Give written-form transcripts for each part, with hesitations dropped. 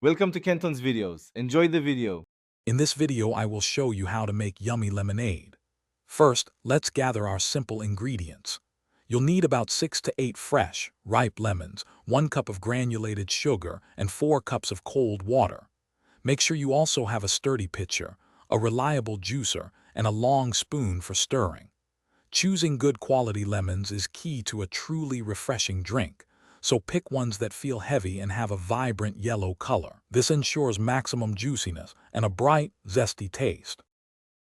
Welcome to Kenton's videos. Enjoy the video. In this video, I will show you how to make yummy lemonade. First, let's gather our simple ingredients. You'll need about 6 to 8 fresh, ripe lemons, 1 cup of granulated sugar, and 4 cups of cold water. Make sure you also have a sturdy pitcher, a reliable juicer, and a long spoon for stirring. Choosing good quality lemons is key to a truly refreshing drink, so pick ones that feel heavy and have a vibrant yellow color. This ensures maximum juiciness and a bright, zesty taste.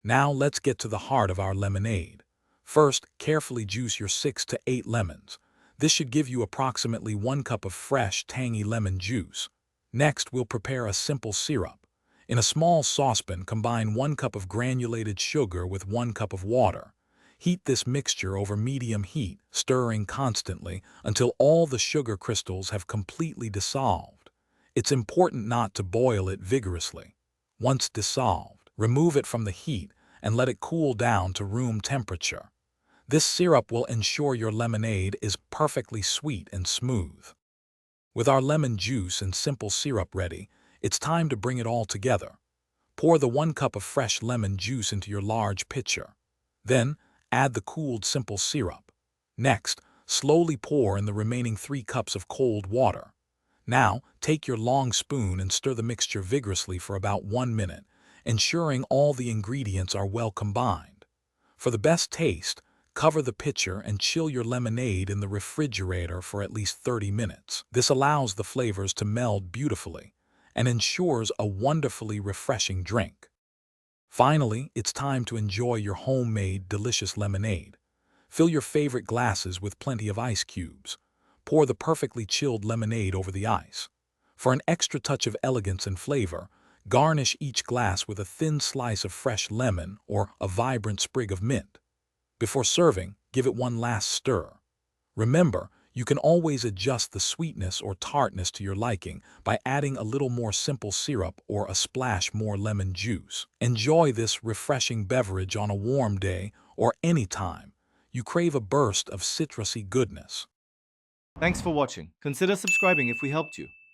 Now let's get to the heart of our lemonade. First, carefully juice your 6 to 8 lemons. This should give you approximately 1 cup of fresh, tangy lemon juice. Next, we'll prepare a simple syrup. In a small saucepan, combine 1 cup of granulated sugar with 1 cup of water. Heat this mixture over medium heat, stirring constantly until all the sugar crystals have completely dissolved. It's important not to boil it vigorously. Once dissolved, remove it from the heat and let it cool down to room temperature. This syrup will ensure your lemonade is perfectly sweet and smooth. With our lemon juice and simple syrup ready, it's time to bring it all together. Pour the 1 cup of fresh lemon juice into your large pitcher. Then, add the cooled simple syrup. Next, slowly pour in the remaining 3 cups of cold water. Now, take your long spoon and stir the mixture vigorously for about 1 minute, ensuring all the ingredients are well combined. For the best taste, cover the pitcher and chill your lemonade in the refrigerator for at least 30 minutes. This allows the flavors to meld beautifully and ensures a wonderfully refreshing drink. Finally, it's time to enjoy your homemade, delicious lemonade. Fill your favorite glasses with plenty of ice cubes. Pour the perfectly chilled lemonade over the ice. For an extra touch of elegance and flavor, garnish each glass with a thin slice of fresh lemon or a vibrant sprig of mint. Before serving, give it one last stir. Remember, you can always adjust the sweetness or tartness to your liking by adding a little more simple syrup or a splash more lemon juice. Enjoy this refreshing beverage on a warm day or any time you crave a burst of citrusy goodness. Thanks for watching. Consider subscribing if we helped you.